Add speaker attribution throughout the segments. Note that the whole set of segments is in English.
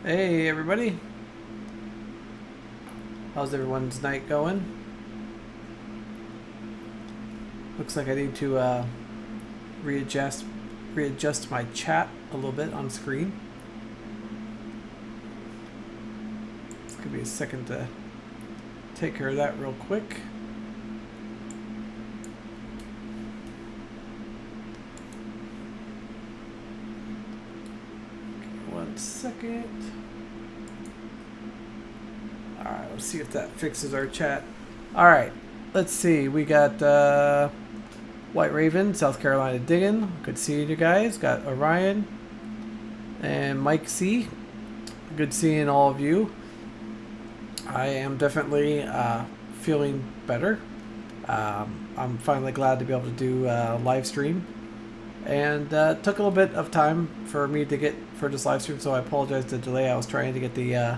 Speaker 1: Hey everybody, how's everyone's night going? Looks like I need to readjust readjust my chat a little bit on screen. It's gonna be a second to take care of that real quick. One second. Alright, let's see if that fixes our chat. Alright, let's see. We got White Raven, South Carolina digging. Good seeing you guys. Got Orion and Mike C. Good seeing all of you. I am definitely feeling better. I'm finally glad to be able to do a live stream. And it took a little bit of time for me to get for this live stream, so I apologize for the delay. I was trying to get the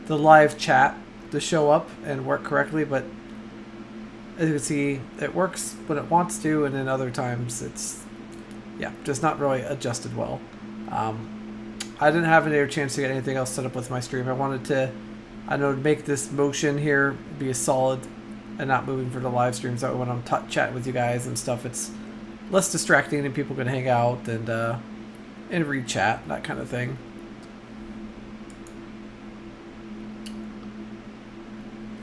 Speaker 1: live chat to show up and work correctly, but as you can see, it works when it wants to, and then other times it's, yeah, just not really adjusted well. I didn't have any chance to get anything else set up with my stream. I wanted to, I know, make this motion here be solid and not moving for the live stream, so when I'm chatting with you guys and stuff, it's less distracting and people can hang out and read chat, that kind of thing.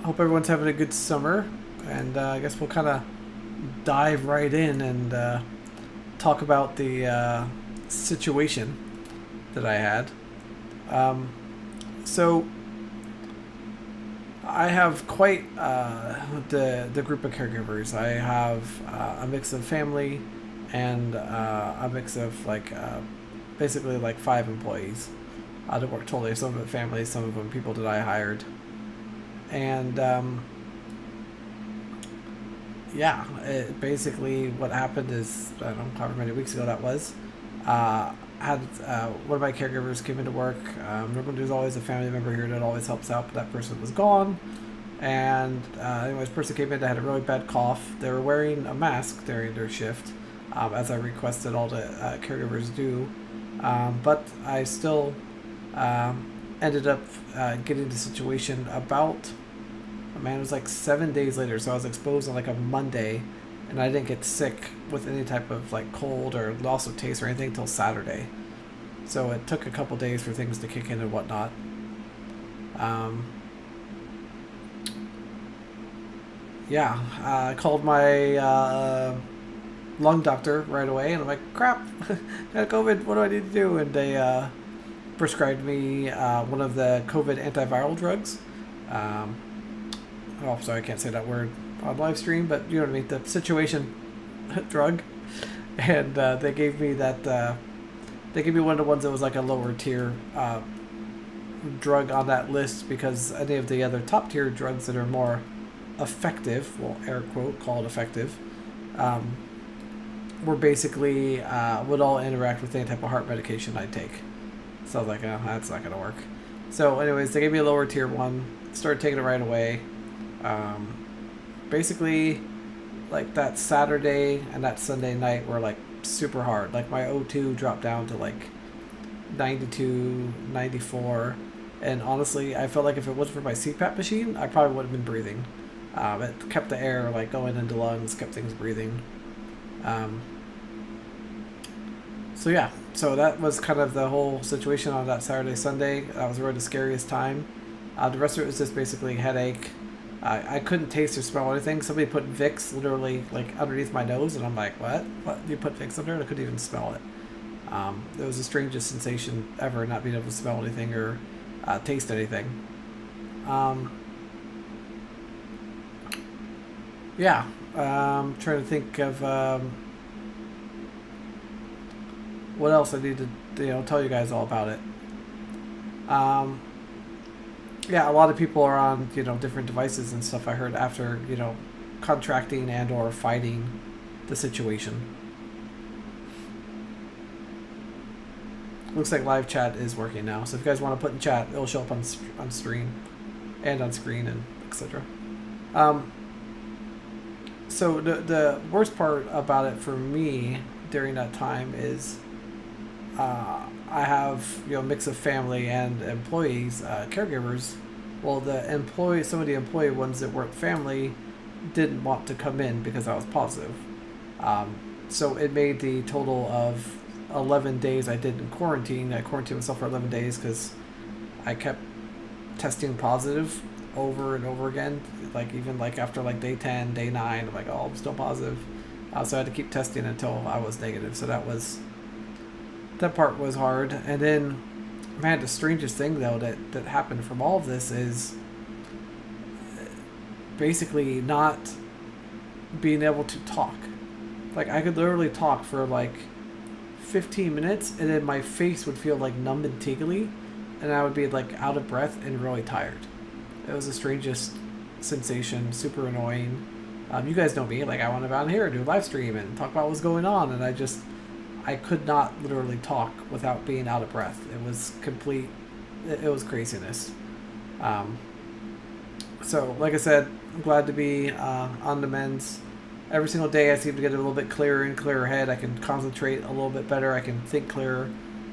Speaker 1: Hope everyone's having a good summer, and I guess we'll kind of dive right in and talk about the situation that I had. So I have quite the group of caregivers. I have a mix of family and a mix of basically like 5 employees that work totally. Some of them families, some of them people that I hired. And yeah, basically what happened is, I don't know however many weeks ago that was, had one of my caregivers came into work. Normally there's always a family member here that always helps out, but that person was gone. And anyways, person came in that had a really bad cough. They were wearing a mask during their shift, as I requested all the caregivers do. But I still ended up getting the situation about, man, it was like 7 days later. So I was exposed on like a Monday, and I didn't get sick with any type of like cold or loss of taste or anything until Saturday. So it took a couple days for things to kick in and whatnot. Yeah, I called my lung doctor right away, and I'm like, crap, got COVID, what do I need to do? And they prescribed me one of the COVID antiviral drugs. Oh, sorry, I can't say that word on live stream, but you know what I mean, the situation drug. And they gave me that, they gave me one of the ones that was like a lower tier drug on that list, because any of the other top tier drugs that are more effective, well, air quote, called effective, were basically, would all interact with any type of heart medication I take. So I was like, oh, that's not going to work. So anyways, they gave me a lower tier one, started taking it right away. Basically, like that Saturday and that Sunday night were like super hard. Like my O2 dropped down to like 92, 94. And honestly, I felt like if it wasn't for my CPAP machine, I probably would have been breathing. It kept the air like going into lungs, kept things breathing. So yeah, so that was kind of the whole situation on that Saturday, Sunday. That was really the scariest time. The rest of it was just basically headache. I couldn't taste or smell anything. Somebody put Vicks literally like underneath my nose, and I'm like, what? What? You put Vicks under? I couldn't even smell it. It was the strangest sensation ever, not being able to smell anything or taste anything. Yeah, trying to think of what else I need to tell you guys all about it. Yeah, a lot of people are on different devices and stuff. I heard after contracting and or fighting the situation. Looks like live chat is working now. So if you guys want to put in chat, it'll show up on stream and on screen and etc. So the worst part about it for me during that time is I I have, you know, a mix of family and employees, caregivers. Well, some of the employee ones that weren't family didn't want to come in because I was positive. Um, so it made the total of 11 days I did in quarantine. I quarantined myself for 11 days because I kept testing positive over and over again. Like even like after like day 10, day 9, I'm like, oh, I'm still positive. So I had to keep testing until I was negative. So that part was hard. And then, man, the strangest thing though that happened from all of this is basically not being able to talk. Like I could literally talk for like 15 minutes and then my face would feel like numb and tingly and I would be like out of breath and really tired. It was the strangest sensation, super annoying. You guys know me, like I went out here, do a live stream and talk about what's going on, and I could not literally talk without being out of breath. It was it was craziness. So like I said, I'm glad to be on the mends. Every single day I seem to get a little bit clearer and clearer head. I can concentrate a little bit better. I can think clearer.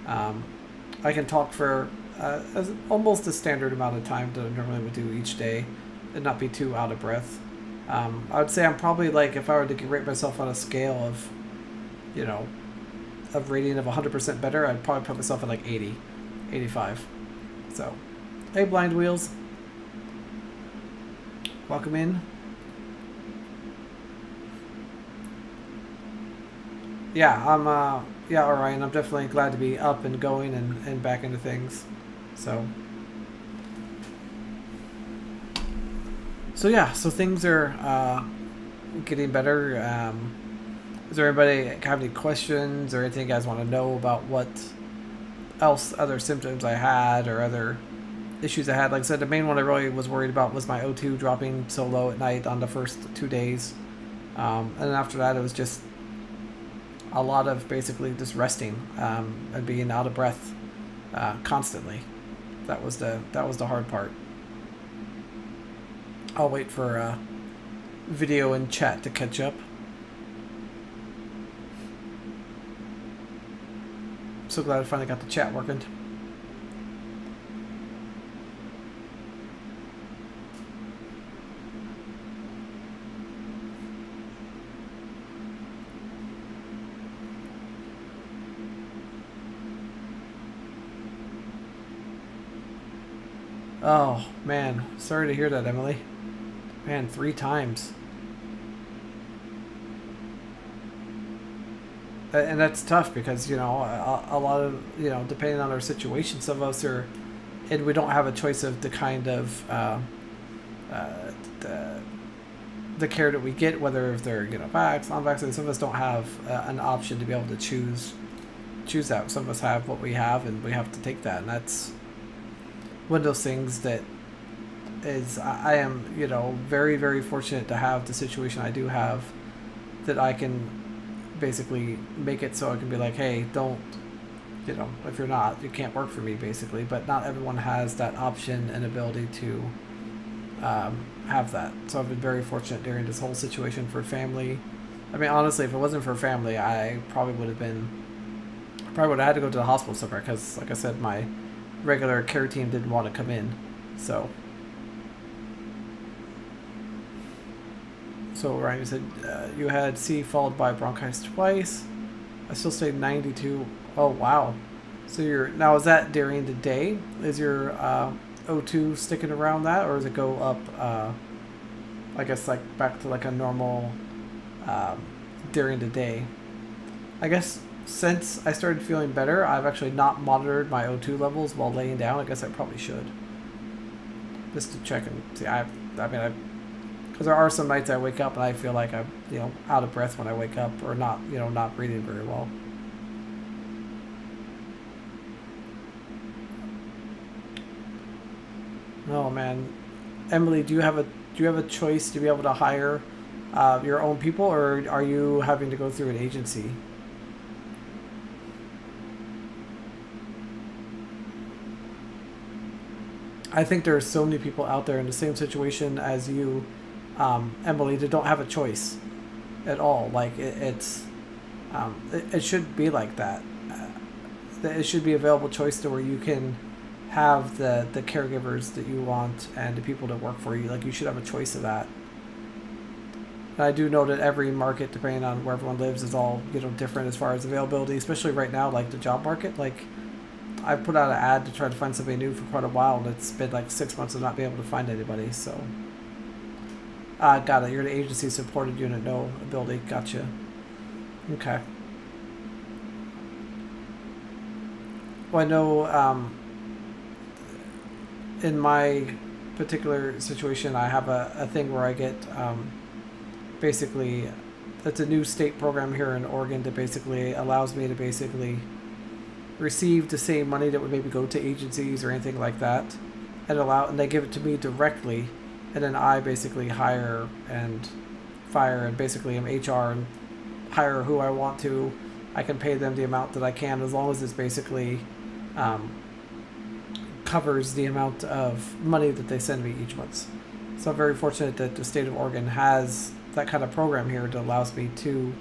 Speaker 1: I can talk for almost a standard amount of time that I normally would do each day and not be too out of breath. I would say I'm probably like, if I were to rate myself on a scale of, you know, of rating of 100% better, I'd probably put myself at like 80, 85. So, hey, Blind Wheels. Welcome in. Yeah, yeah, Orion, I'm definitely glad to be up and going and back into things. So yeah, so things are getting better. Is there anybody have any questions or anything you guys want to know about what else, other symptoms I had or other issues I had? Like I said, the main one I really was worried about was my O2 dropping so low at night on the first 2 days. And then after that, it was just a lot of basically just resting and being out of breath constantly. That was the hard part. I'll wait for video and chat to catch up. So glad I finally got the chat working. Oh man, sorry to hear that, Emily. Man, 3 times. And that's tough because, you know, a lot of, you know, depending on our situation, some of us are, and we don't have a choice of the kind of the care that we get, whether if they're, you know, vax, non-vaccinated. Some of us don't have an option to be able to choose that. Some of us have what we have, and we have to take that. And that's one of those things that is, I am, you know, very, very fortunate to have the situation I do have, that I can basically make it so I can be like, hey, don't, you know, if you're not, you can't work for me, basically. But not everyone has that option and ability to have that. So I've been very fortunate during this whole situation for family. I mean, honestly, if it wasn't for family, I probably would have had to go to the hospital somewhere, because like I said, my regular care team didn't want to come in. So Ryan, you said you had C followed by bronchitis twice. I still say 92. Oh wow. So now, is that during the day? Is your O2 sticking around that, or does it go up? I guess like back to like a normal during the day. I guess since I started feeling better, I've actually not monitored my O2 levels while laying down. I guess I probably should, just to check and see. Because there are some nights I wake up and I feel like I'm, you know, out of breath when I wake up, or not, you know, not breathing very well. Oh man, Emily, do you have a choice to be able to hire your own people, or are you having to go through an agency? I think there are so many people out there in the same situation as you, Emily, that don't have a choice at all. Like it should be like that. that it should be available choice to where you can have the caregivers that you want and the people that work for you. Like, you should have a choice of that. And I do know that every market, depending on where everyone lives, is all, you know, different as far as availability, especially right now, like the job market. Like, I put out an ad to try to find somebody new for quite a while, and it's been like 6 months of not being able to find anybody. So, got it. You're the agency supported unit, no ability. Gotcha. Okay. Well, I know in my particular situation, I have a thing where I get basically, it's a new state program here in Oregon that basically allows me to basically receive the same money that would maybe go to agencies or anything like that, and they give it to me directly, and then I basically hire and fire, and basically I'm HR and hire who I want to. I can pay them the amount that I can, as long as it's basically covers the amount of money that they send me each month. So I'm very fortunate that the state of Oregon has that kind of program here that allows me to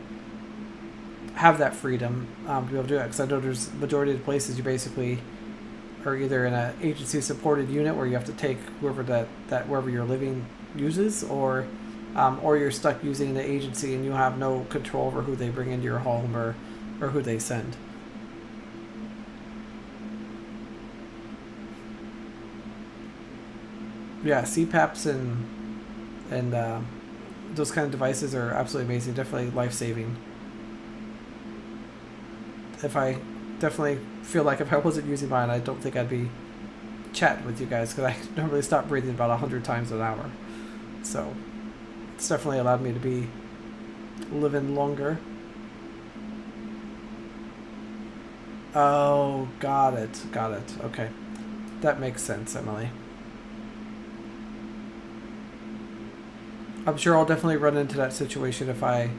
Speaker 1: have that freedom to be able to do that. Because I know there's majority of the places you basically are either in an agency supported unit where you have to take whoever that wherever you're living uses, or you're stuck using the agency and you have no control over who they bring into your home or who they send. Yeah, CPAPs and those kind of devices are absolutely amazing. Definitely life-saving. Definitely feel like if I wasn't using mine, I don't think I'd be chatting with you guys, because I normally stop breathing about 100 times an hour. So it's definitely allowed me to be living longer. Oh, got it. Okay. That makes sense, Emily. I'm sure I'll definitely run into that situation if I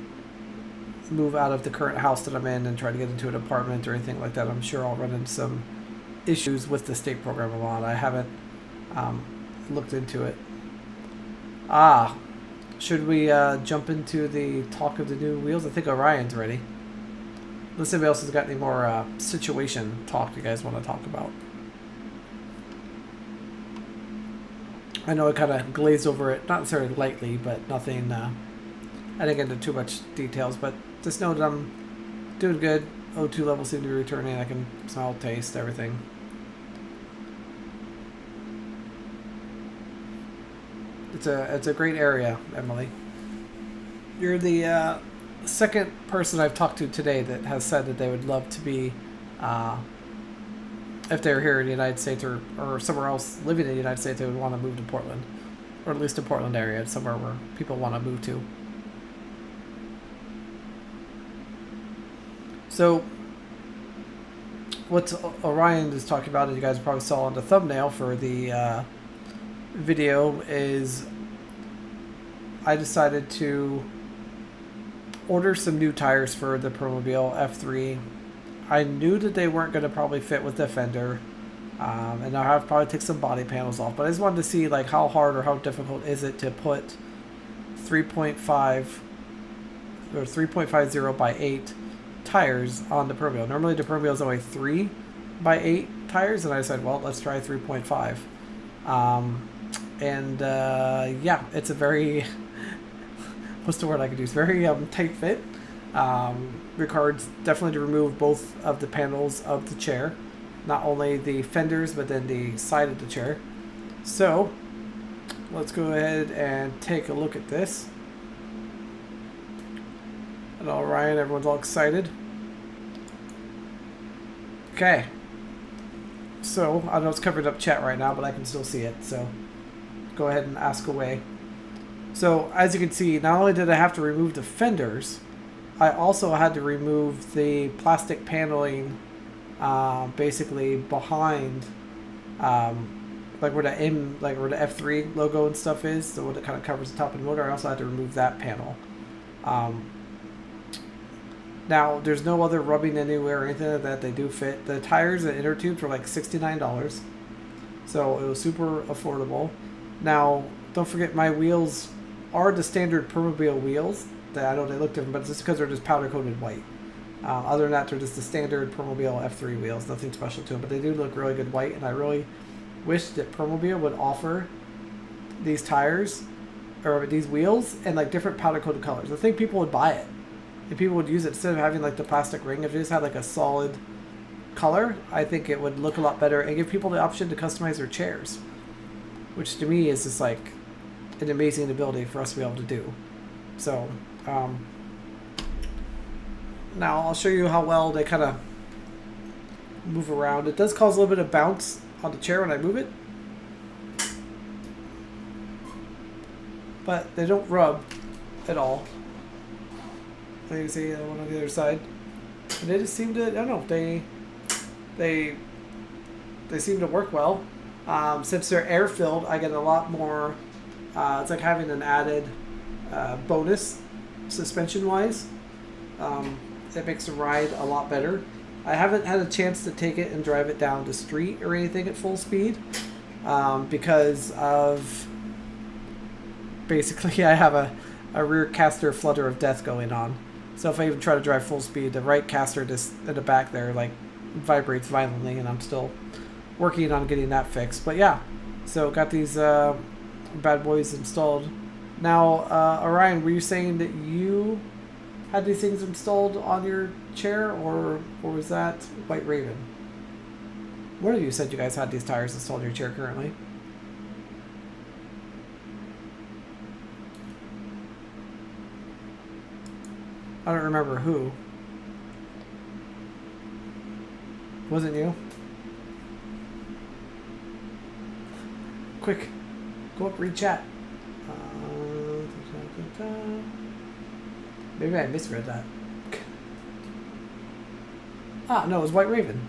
Speaker 1: move out of the current house that I'm in and try to get into an apartment or anything like that. I'm sure I'll run into some issues with the state program a lot. I haven't looked into it. Should we jump into the talk of the new wheels? I think Orion's ready. Unless anybody else has got any more situation talk you guys want to talk about. I know I kind of glazed over it, not necessarily lightly, but nothing, I didn't get into too much details, but just know that I'm doing good. O2 levels seem to be returning. I can smell, taste, everything. It's a great area, Emily. You're the second person I've talked to today that has said that they would love to be, if they're here in the United States or somewhere else living in the United States, they would want to move to Portland, or at least the Portland area, somewhere where people want to move to. So what Orion is talking about, as you guys probably saw on the thumbnail for the video, is I decided to order some new tires for the Permobil F3. I knew that they weren't going to probably fit with the fender, and I'll have to probably take some body panels off, but I just wanted to see like how hard or how difficult is it to put 3.5 or 3.50 by 8 tires on the Permobil. Normally the Permobil is only 3 by 8 tires, and I said, well, let's try 3.5. Yeah, it's a very what's the word I could use? Very tight fit. Requires definitely to remove both of the panels of the chair, not only the fenders but then the side of the chair. So let's go ahead and take a look at this. And all right, everyone's all excited. Okay, so I know it's covered up chat right now, but I can still see it, so go ahead and ask away. So as you can see, not only did I have to remove the fenders, I also had to remove the plastic paneling basically behind like where the F3 logo and stuff is, the one that kind of covers the top of the motor. I also had to remove that panel. Now there's no other rubbing anywhere or anything like that. They do fit. The tires and inner tubes were like $69, so it was super affordable. Now don't forget, my wheels are the standard Permobil wheels. I know they look different, but it's just because they're just powder coated white. Other than that, they're just the standard Permobil F3 wheels, nothing special to them, but they do look really good white, and I really wish that Permobil would offer these tires, or these wheels, in like different powder coated colors. I think people would buy it, and people would use it instead of having like the plastic ring. If it just had like a solid color, I think it would look a lot better and give people the option to customize their chairs, which to me is just like an amazing ability for us to be able to do. So now I'll show you how well they kind of move around. It does cause a little bit of bounce on the chair when I move it, but they don't rub at all. You can see one on the other side, and they just seem to, I don't know, they seem to work well. Since they're air filled, I get a lot more. It's like having an added bonus suspension wise. It makes the ride a lot better. I haven't had a chance to take it and drive it down the street or anything at full speed because of basically I have a rear caster flutter of death going on. So if I even try to drive full speed, the right caster just in the back there like vibrates violently, and I'm still working on getting that fixed. But yeah, so got these bad boys installed. Now, Orion, were you saying that you had these things installed on your chair, or was that White Raven? One of you said you guys had these tires installed in your chair currently. I don't remember who. Wasn't you? Quick, go up, read chat. Maybe I misread that. Ah, no, it was White Raven.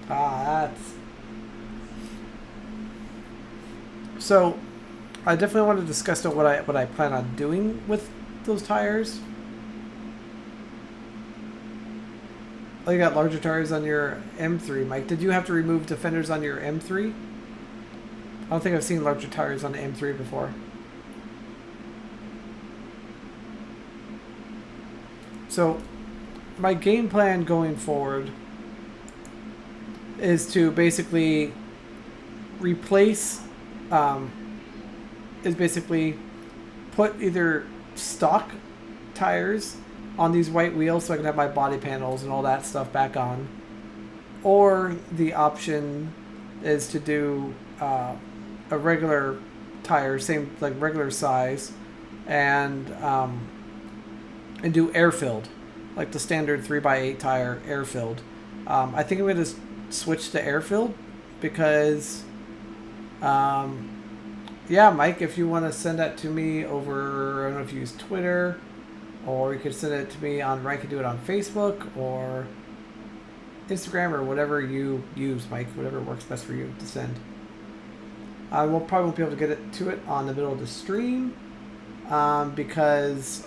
Speaker 1: That's... So, I definitely want to discuss what I plan on doing with those tires. Oh, you got larger tires on your M3, Mike. Did you have to remove the fenders on your M3? I don't think I've seen larger tires on the M3 before. So, my game plan going forward is to basically replace, put either stock tires on these white wheels so I can have my body panels and all that stuff back on, or the option is to do a regular tire, same like regular size, and do air filled, like the standard 3x8 tire air filled. I think I'm going to switch to air filled because, yeah, Mike, if you want to send that to me over, I don't know if you use Twitter, or you could send it to me on, I could do it on Facebook or Instagram or whatever you use, Mike, whatever works best for you to send. I will probably won't be able to get it to it on the middle of the stream because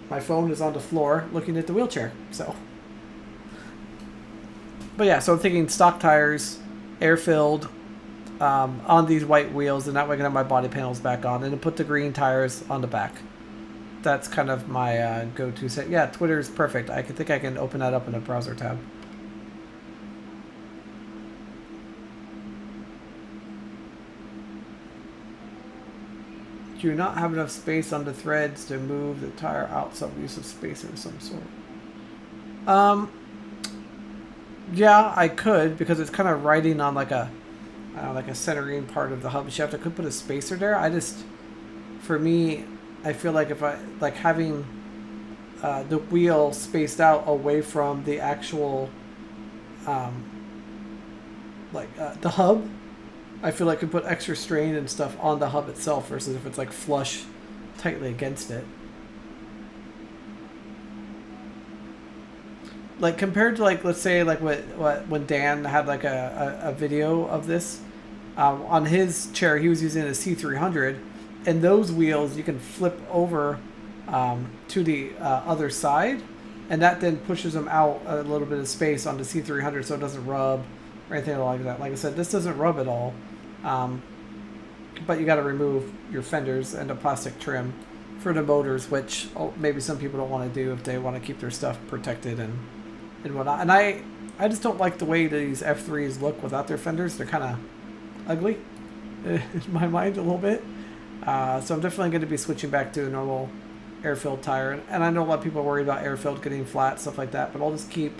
Speaker 1: my phone is on the floor looking at the wheelchair. So, but yeah, so I'm thinking stock tires, air filled, on these white wheels, and that way I can have my body panels back on, and then put the green tires on the back. That's kind of my go-to set. Yeah, Twitter is perfect. I think I can open that up in a browser tab. Do you not have enough space on the threads to move the tire out? Some use of spacer of some sort. Yeah, I could, because it's kind of riding on like a centering part of the hub shaft. I could put a spacer there. I just, for me, I feel like if I like having the wheel spaced out away from the actual the hub, I feel like I could put extra strain and stuff on the hub itself versus if it's like flush tightly against it. Like compared to like, let's say like when Dan had like a video of this on his chair, he was using a C300, and those wheels you can flip over to the other side, and that then pushes them out a little bit of space on the C300 so it doesn't rub or anything like that. Like I said, this doesn't rub at all, but you got to remove your fenders and the plastic trim for the motors, which maybe some people don't want to do if they want to keep their stuff protected and whatnot. And I just don't like the way these F3s look without their fenders. They're kind of ugly in my mind a little bit. So I'm definitely going to be switching back to a normal air-filled tire. And I know a lot of people are worried about air-filled getting flat, stuff like that. But I'll just keep,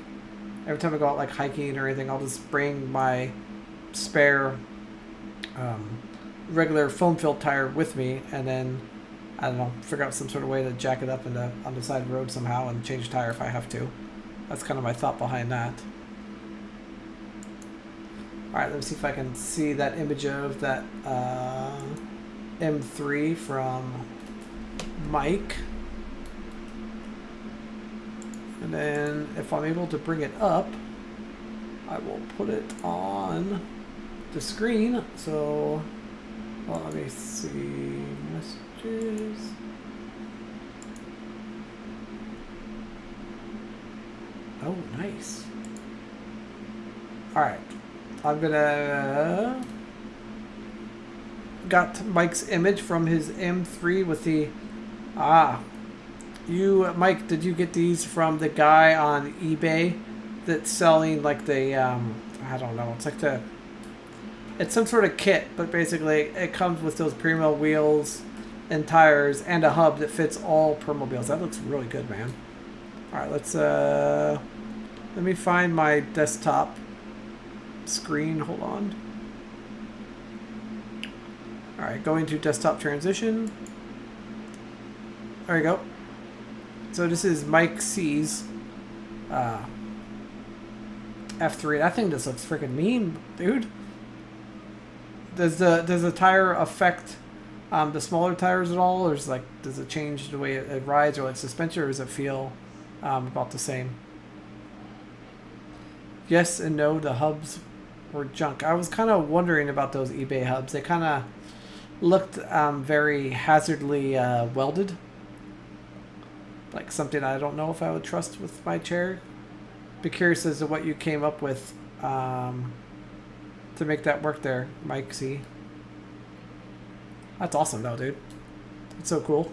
Speaker 1: every time I go out like hiking or anything, I'll just bring my spare regular foam-filled tire with me, and then I don't know, figure out some sort of way to jack it up on the side of the road somehow and change tire if I have to. That's kind of my thought behind that. Alright, let me see if I can see that image of that M3 from Mike. And then if I'm able to bring it up, I will put it on the screen. So, well, let me see messages. Oh, nice. All right, I'm gonna got Mike's image from his M3 with the Mike, did you get these from the guy on eBay that's selling like the I don't know, it's some sort of kit, but basically it comes with those Permobil wheels and tires and a hub that fits all Permobiles. That looks really good, man. All right, let's let me find my desktop screen. Hold on. All right, going to desktop transition. There you go. So this is Mike C's F3. I think this looks freaking mean, dude. Does the tire affect the smaller tires at all, or does it change the way it rides or like suspension, or does it feel about the same? Yes and no. The hubs were junk. I was kind of wondering about those eBay hubs. They kind of looked very hazardly welded, like something I don't know if I would trust with my chair. Be curious as to what you came up with to make that work there, Mike C. That's awesome though, dude. It's so cool.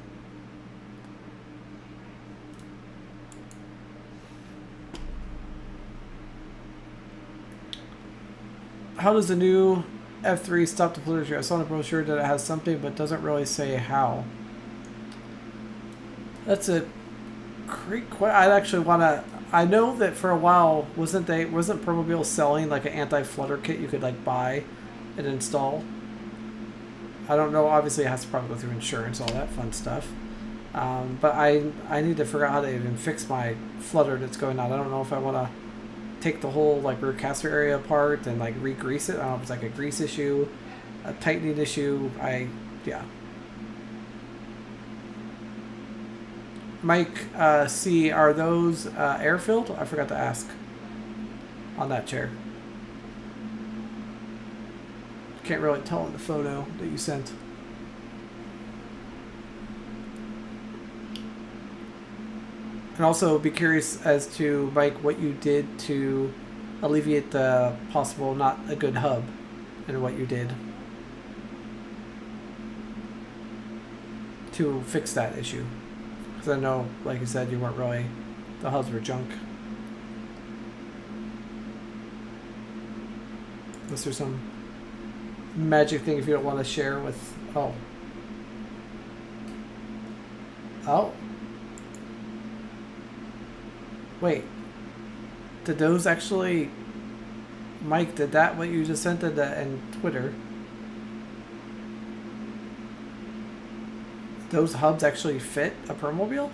Speaker 1: How does the new F3 stop the pollution? I saw in the brochure that it has something, but doesn't really say how. That's a great question. I actually want to. I know that for a while wasn't Permobil selling like an anti-flutter kit you could like buy and install? I don't know. Obviously, it has to probably go through insurance, all that fun stuff. But I need to figure out how to even fix my flutter that's going on. I don't know if I want to take the whole like rear caster area apart and like re-grease it. I don't know if it's like a grease issue, a tightening issue. Yeah. Mike C, are those air filled? I forgot to ask on that chair. Can't really tell in the photo that you sent. And also be curious as to, Mike, what you did to alleviate the possible not a good hub and what you did to fix that issue. Because I know, like you said, you weren't really, the hubs were junk. Unless there's some magic thing if you don't want to share with, oh. Wait, did those actually, Mike, did that what you just sent in Twitter? Those hubs actually fit a Permobil?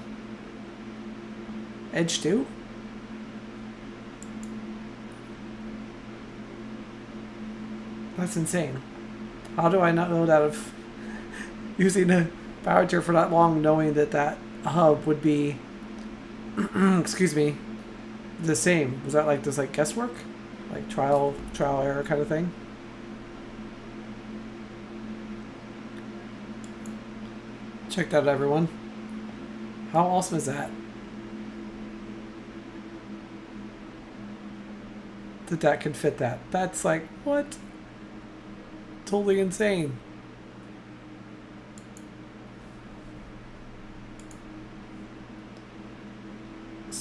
Speaker 1: Edge 2? That's insane. How do I not know that of using a power chair for that long, knowing that that hub would be, excuse me, the same? Was that like this like guesswork? Like trial error kind of thing? Check that out, everyone. How awesome is that? That can fit that. That's like, what? Totally insane.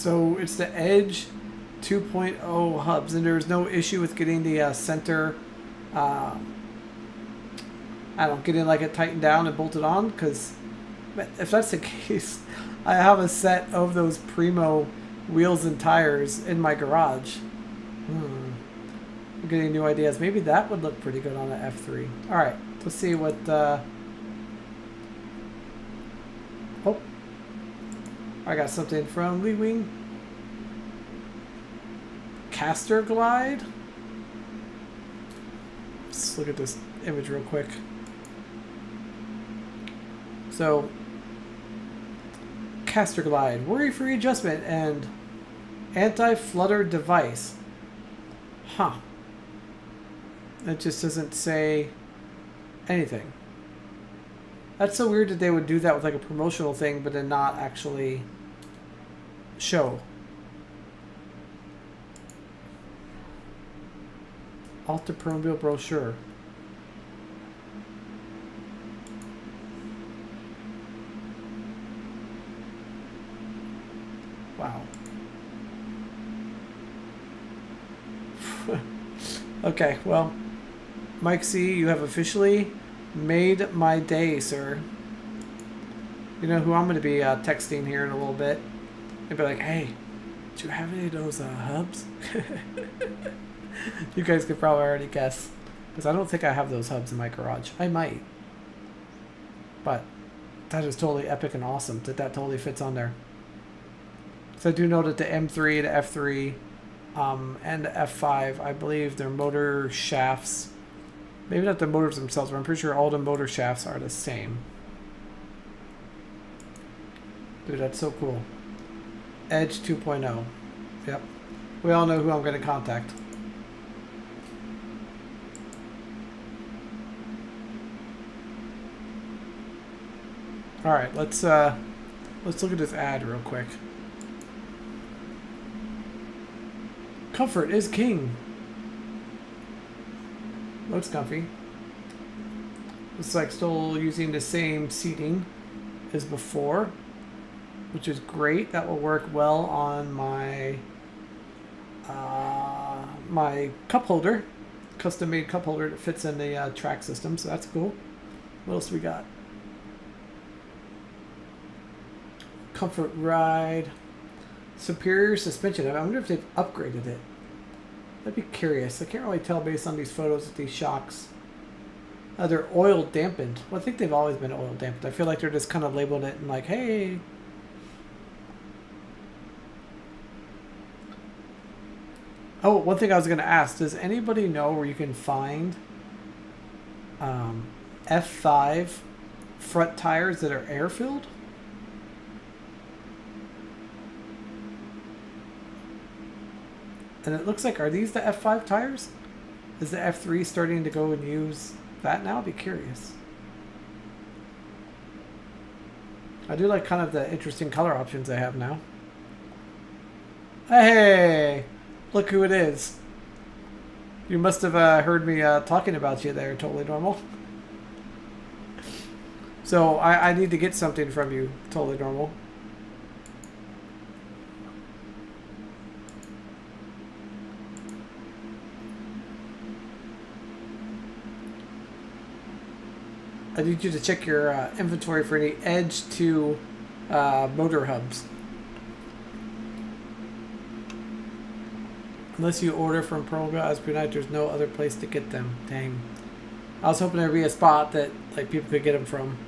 Speaker 1: So it's the Edge 2.0 hubs, and there's no issue with getting the center, I don't getting like it tightened down and bolted on, because if that's the case, I have a set of those Primo wheels and tires in my garage. I'm getting new ideas. Maybe that would look pretty good on an F3. All right, let's see what. Oh, I got something from Lee Wing. Caster glide. Let's look at this image real quick. So, caster glide, worry-free adjustment, and anti-flutter device. Huh. It just doesn't say anything. That's so weird that they would do that with like a promotional thing, but then not actually show. Alta Permobil brochure. Wow. Okay, well, Mike C., you have officially made my day, sir. You know who I'm going to be texting here in a little bit? They'll be like, hey, do you have any of those hubs? You guys could probably already guess, because I don't think I have those hubs in my garage. I might. But that is totally epic and awesome that that totally fits on there. So I do know that the M3, the F3, and the F5, I believe their motor shafts, maybe not the motors themselves, but I'm pretty sure all the motor shafts are the same. Dude, that's so cool. Edge 2.0. Yep. We all know who I'm going to contact. All right, let's look at this ad real quick. Comfort is king. Looks comfy. It's like still using the same seating as before, which is great. That will work well on my my cup holder, custom made cup holder that fits in the track system. So that's cool. What else we got? Comfort ride. Superior suspension. I wonder if they've upgraded it. I'd be curious. I can't really tell based on these photos with these shocks. They're oil dampened. Well, I think they've always been oil dampened. I feel like they're just kind of labeled it and like, hey. Oh, one thing I was going to ask. Does anybody know where you can find F5 front tires that are air-filled? And it looks like, are these the F5 tires? Is the F3 starting to go and use that now? I'd be curious. I do like kind of the interesting color options they have now. Hey! Look who it is. You must have heard me talking about you there, Totally Normal. So I need to get something from you, Totally Normal. I need you to check your inventory for any Edge 2 motor hubs. Unless you order from Permobil F3, there's no other place to get them. Dang. I was hoping there'd be a spot that like people could get them from.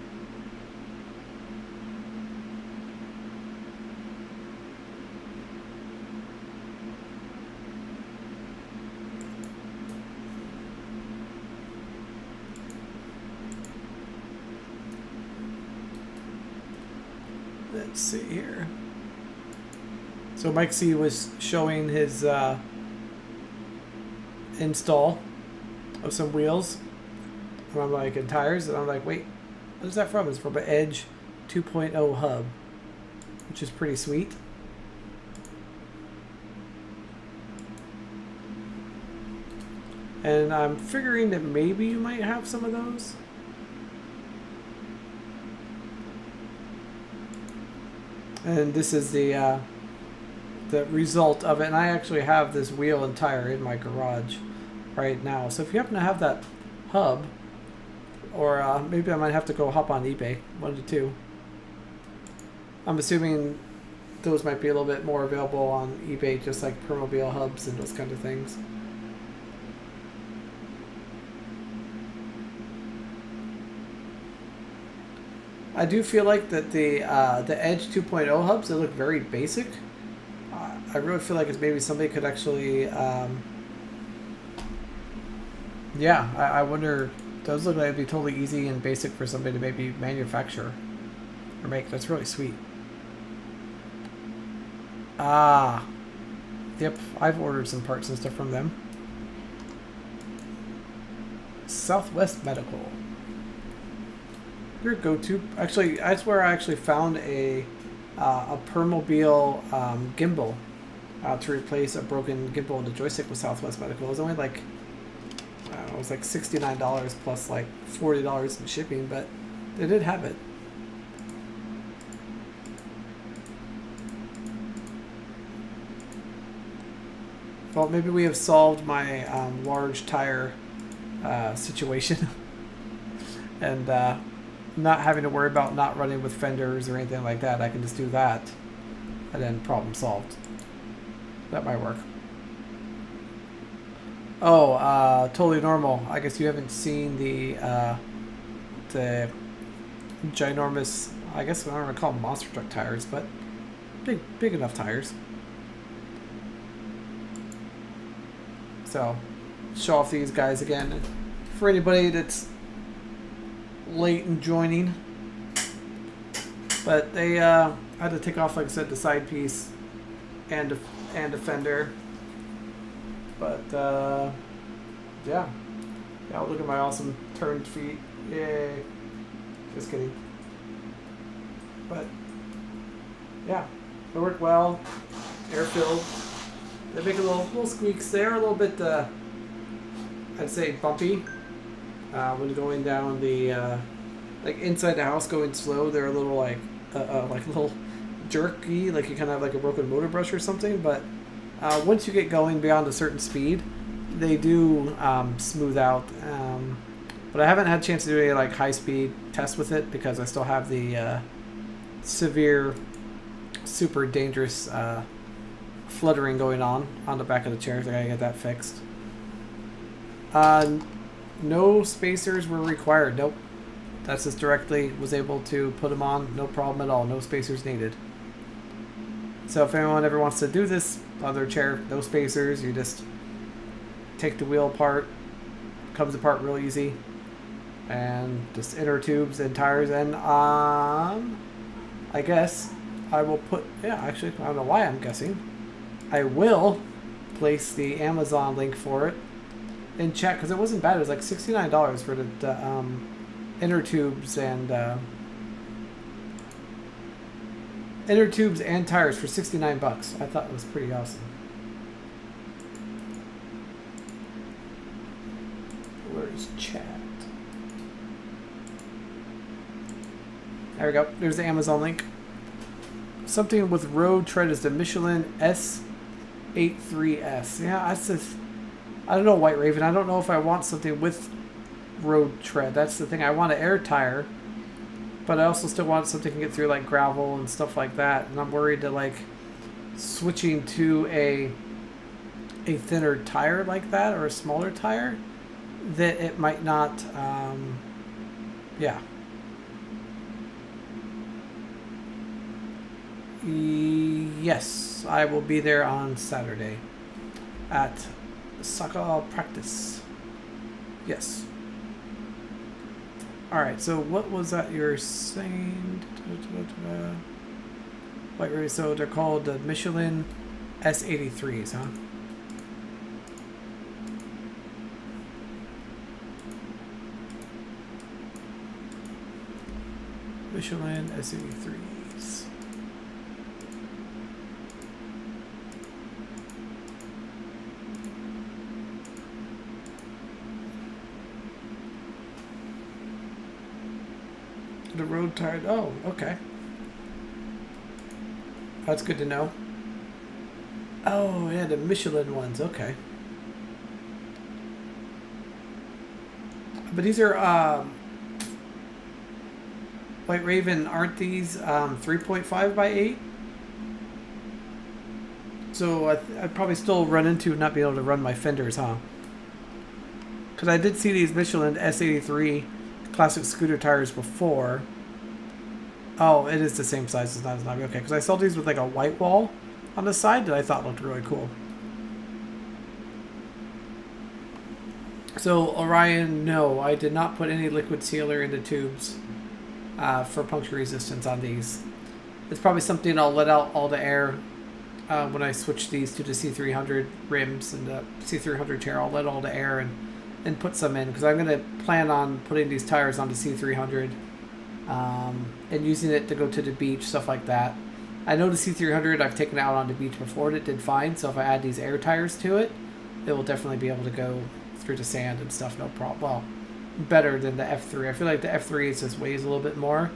Speaker 1: Let's see here. So Mike C was showing his install of some wheels, and I'm like, and tires, and I'm like, wait, what is that from? It's from an Edge 2.0 hub, which is pretty sweet. And I'm figuring that maybe you might have some of those. And this is the the result of it. And I actually have this wheel and tire in my garage right now. So if you happen to have that hub, or maybe I might have to go hop on eBay, one of the two. I'm assuming those might be a little bit more available on eBay, just like Permobil hubs and those kind of things. I do feel like that the Edge 2.0 hubs, they look very basic. I really feel like it's maybe somebody could actually, yeah, I wonder, those look like it'd be totally easy and basic for somebody to maybe manufacture or make. That's really sweet. Ah, yep, I've ordered some parts and stuff from them. Southwest Medical. Your go-to. Actually, that's where I actually found a Permobil gimbal to replace a broken gimbal and the joystick with Southwest Medical. It was only like, I don't know, it was like $69 plus like $40 in shipping, but they did have it. Well, maybe we have solved my large tire situation, and not having to worry about not running with fenders or anything like that. I can just do that, and then problem solved. That might work. Oh, totally normal. I guess you haven't seen the ginormous, I guess I don't want to call them monster truck tires, but big enough tires. So, show off these guys again. For anybody that's late in joining. But they had to take off, like I said, the side piece and a fender. But, yeah. Yeah, look at my awesome turned feet. Yay. Just kidding. But, yeah. They work well. Air-filled. They make a little squeaks there, a little bit, I'd say bumpy. When going down the, like inside the house going slow, they're a little like a little jerky, like you kind of have like a broken motor brush or something. But once you get going beyond a certain speed, they do smooth out. But I haven't had a chance to do any like high speed tests with it because I still have the severe, super dangerous fluttering going on the back of the chairs. I gotta get that fixed. No spacers were required. Nope. That's just directly was able to put them on. No problem at all. No spacers needed. So if anyone ever wants to do this on their chair, no spacers. You just take the wheel apart. Comes apart real easy. And just inner tubes and tires. And I guess I will put, yeah, actually, I don't know why I'm guessing. I will place the Amazon link for it in chat because it wasn't bad. It was like $69 for the inner tubes and tires for 69 bucks. I thought it was pretty awesome. Where's chat? There we go. There's the Amazon link. Something with road tread is the Michelin S83S. Yeah, that's just, I don't know, White Raven. I don't know if I want something with road tread. That's the thing. I want an air tire, but I also still want something to get through like gravel and stuff like that. And I'm worried that like switching to a thinner tire like that or a smaller tire, that it might not, yeah. Yes, I will be there on Saturday at soccer practice. Yes. Alright, so what was that you were saying? White Raven, so they're called the Michelin S83s, huh? Michelin S83s. The road tire. Oh, okay. That's good to know. Oh, yeah, the Michelin ones. Okay. But these are White Raven. Aren't these 3.5 by 8? So I'd probably still run into not being able to run my fenders, huh? Because I did see these Michelin S83 classic scooter tires before. Oh, it is the same size as Navi. Okay, because I saw these with like a white wall on the side that I thought looked really cool. So Orion, no, I did not put any liquid sealer in the tubes for puncture resistance on these. It's probably something I'll let out all the air when I switch these to the C300 rims and the C300 chair. I'll let all the air and put some in because I'm going to plan on putting these tires on the C300 and using it to go to the beach, stuff like that. I know the C300 I've taken it out on the beach before and it did fine, so if I add these air tires to it, it will definitely be able to go through the sand and stuff, no problem. Well, better than the F3. I feel like the F3 is just weighs a little bit more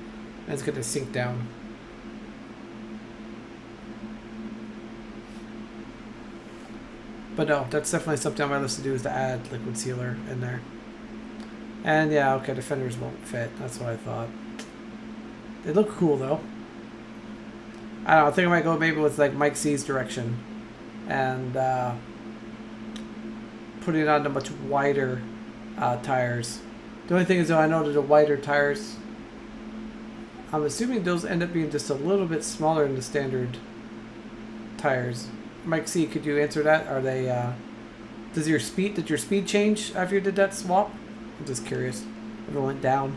Speaker 1: and it's going to sink down. But no, that's definitely something on my list to do is to add liquid sealer in there. And yeah, okay, the fenders won't fit. That's what I thought. They look cool though. I don't know, I think I might go maybe with like Mike C's direction and putting it on the much wider tires. The only thing is though, I know that the wider tires, I'm assuming those end up being just a little bit smaller than the standard tires. Mike C, could you answer that? Are they did your speed change after you did that swap? I'm just curious if it went down.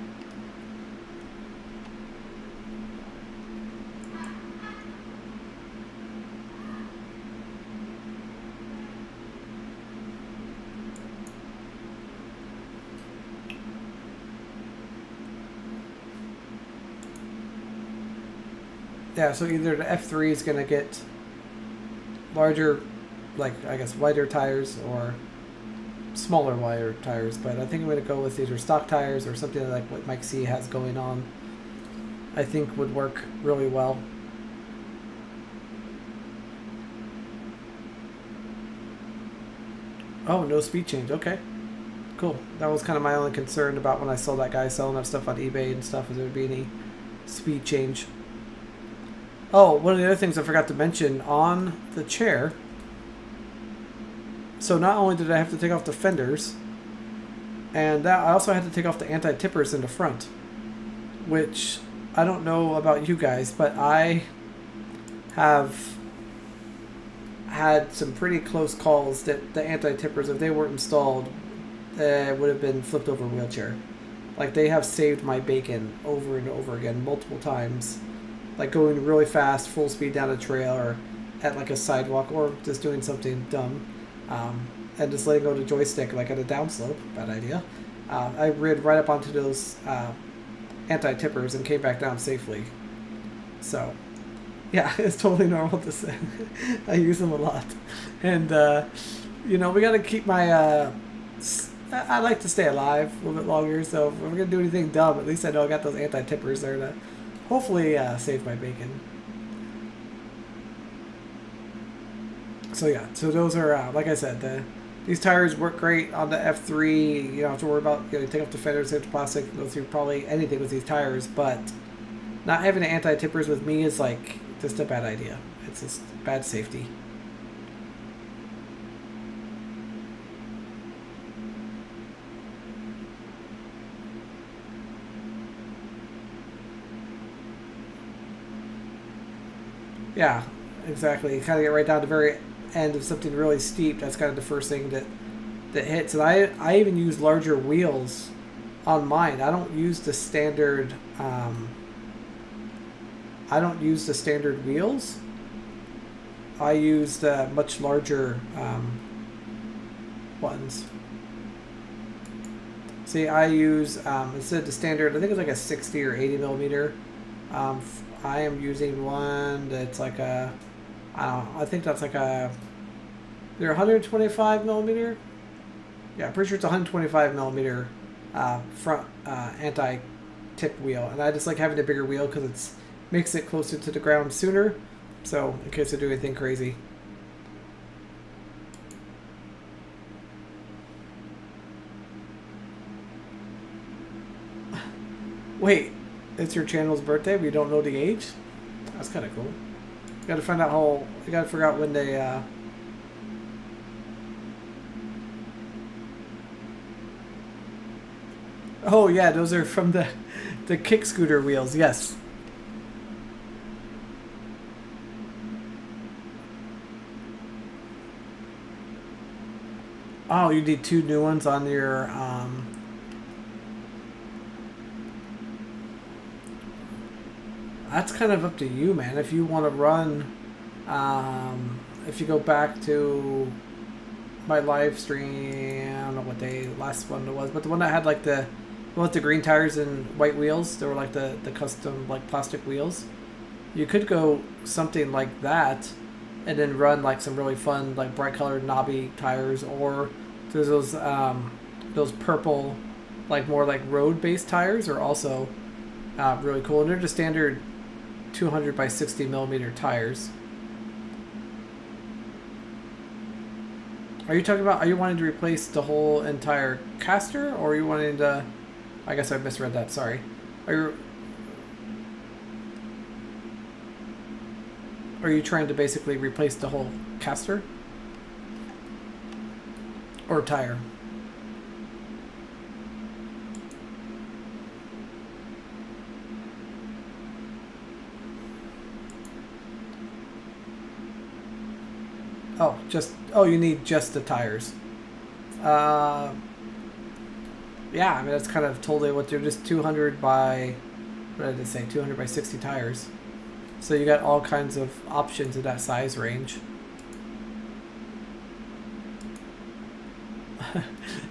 Speaker 1: Yeah, so either the F3 is going to get larger, like, I guess, wider tires or smaller wider tires, but I think I'm going to go with either stock tires or something like what Mike C has going on. I think would work really well. Oh, no speed change. Okay. Cool. That was kind of my only concern about when I saw that guy selling that stuff on eBay and stuff, is there would be any speed change. Oh, one of the other things I forgot to mention on the chair. So not only did I have to take off the fenders, and that I also had to take off the anti-tippers in the front, which I don't know about you guys, but I have had some pretty close calls that the anti-tippers, if they weren't installed, would have been flipped over wheelchair. Like, they have saved my bacon over and over again multiple times. Like going really fast, full speed down a trail or at like a sidewalk or just doing something dumb. And just letting go the joystick like at a downslope. Bad idea. I rid right up onto those anti-tippers and came back down safely. So, yeah, it's totally normal to say. I use them a lot. And, you know, we got to keep my... I like to stay alive a little bit longer, so if we're going to do anything dumb, at least I know I got those anti-tippers there to hopefully save my bacon. So yeah, so those are, like I said, these tires work great on the F3. You don't have to worry about, you know, take off the fenders, take off the plastic, go through probably anything with these tires, but not having the anti-tippers with me is like just a bad idea. It's just bad safety. Yeah, exactly. You kind of get right down to the very end of something really steep. That's kind of the first thing that hits. And I even use larger wheels on mine. I don't use the standard. I don't use the standard wheels. I use the much larger ones. See, I use instead of the standard, I think it's like a 60 or 80 millimeter. I am using one that's like a, I don't know, I think that's like a, they're 125 millimeter. Yeah, I'm pretty sure it's 125 millimeter front anti-tip wheel, and I just like having a bigger wheel because it makes it closer to the ground sooner. So in case I do anything crazy. Wait, it's your channel's birthday, but you don't know the age? That's kind of cool. You gotta find out how... You gotta figure out when they, Oh, yeah, those are from the kick scooter wheels, yes. Oh, you need 2 new ones on your, That's kind of up to you, man. If you want to run, if you go back to my live stream, I don't know what day last one it was, but the one that had like the one with the green tires and white wheels, they were like the custom like plastic wheels. You could go something like that, and then run like some really fun like bright colored knobby tires, or there's those purple like more like road based tires are also really cool, and they're just standard 200 by 60 millimeter tires. Are you talking about, are you wanting to replace the whole entire caster, or are you wanting to, I guess I misread that, sorry. Are you trying to basically replace the whole caster? Or tire? Oh, you need just the tires. Yeah, I mean, that's kind of totally what they're just 200 by, what did it say, 200 by 60 tires. So you got all kinds of options in that size range.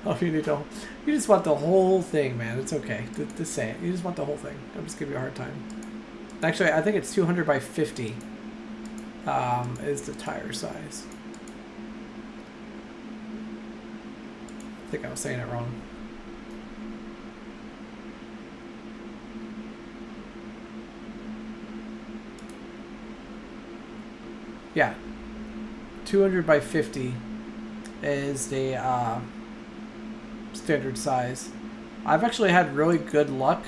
Speaker 1: Oh, you just want the whole thing, man. It's okay. Just say it. You just want the whole thing. I'm just giving you a hard time. Actually, I think it's 200 by 50 is the tire size. I think I was saying it wrong. Yeah. 200 by 50 is the standard size. I've actually had really good luck.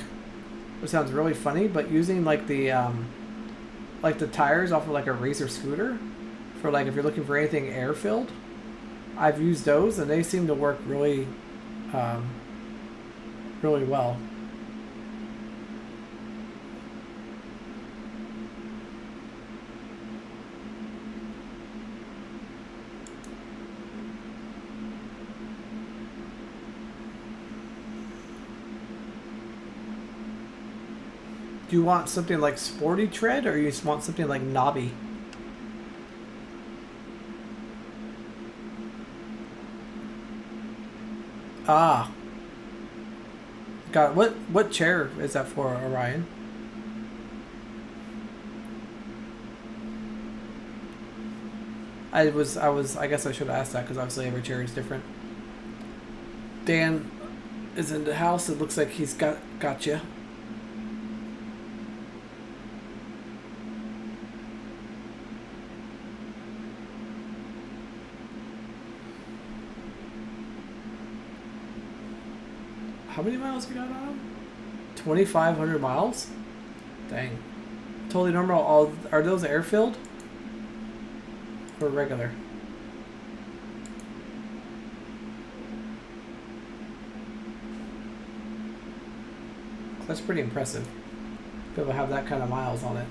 Speaker 1: It sounds really funny, but using like the tires off of like a Razor scooter for like if you're looking for anything air filled, I've used those and they seem to work really, really well. Do you want something like sporty tread, or you just want something like knobby? Ah. God, what chair is that for, Orion? I guess I should have asked that because obviously every chair is different. Dan is in the house. It looks like he's got you. How many miles we got on? 2,500 miles? Dang. Totally normal. Are those air filled? Or regular? That's pretty impressive. To be able to have that kind of miles on it.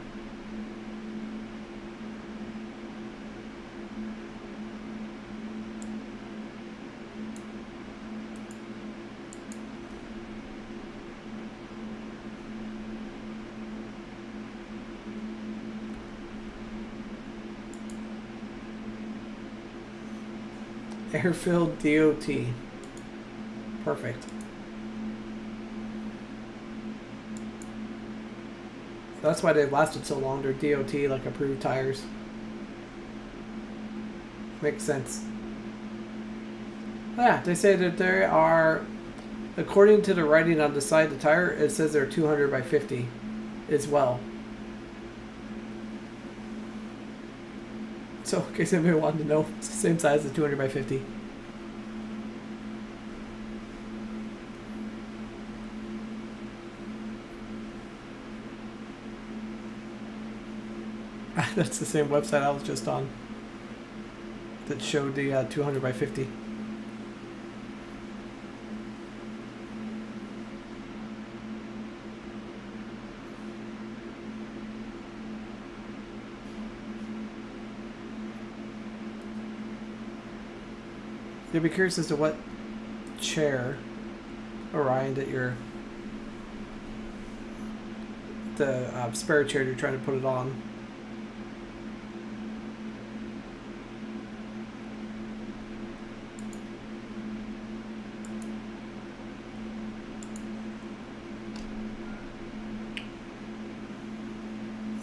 Speaker 1: Airfield DOT. Perfect. That's why they've lasted so long. They're DOT, like approved tires. Makes sense. Yeah, they say that they are, according to the writing on the side of the tire, it says they're 200 by 50 as well. So, in case anybody wanted to know, it's the same size as 200 by 50. That's the same website I was just on that showed the 200 by 50. You'd be curious as to what chair, Orion, that the spare chair you're trying to put it on.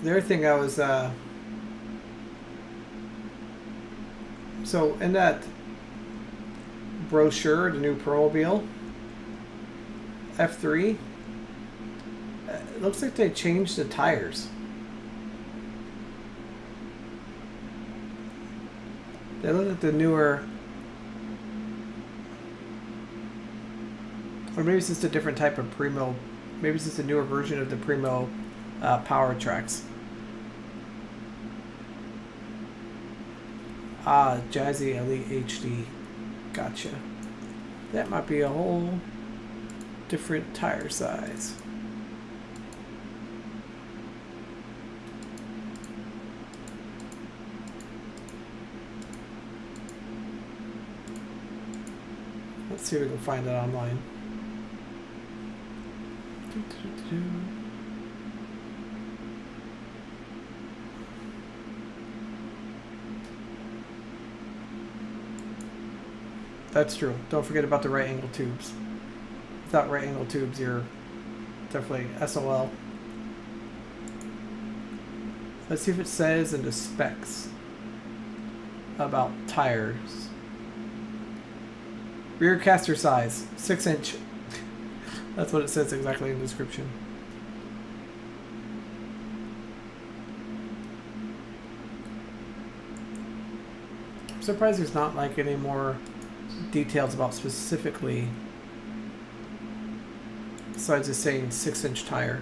Speaker 1: The other thing I was so in that brochure, the new Permobil F3, it looks like they changed the tires. They look at the newer, or maybe it's just a different type of Primo. Maybe it's just a newer version of the Primo power tracks. Ah, Jazzy Elite HD. Gotcha. That might be a whole different tire size. Let's see if we can find that online. That's true. Don't forget about the right angle tubes. Without right angle tubes, you're definitely SOL. Let's see if it says in the specs about tires. Rear caster size, 6-inch. That's what it says exactly in the description. I'm surprised there's not like any more details about specifically, besides just saying 6-inch tire.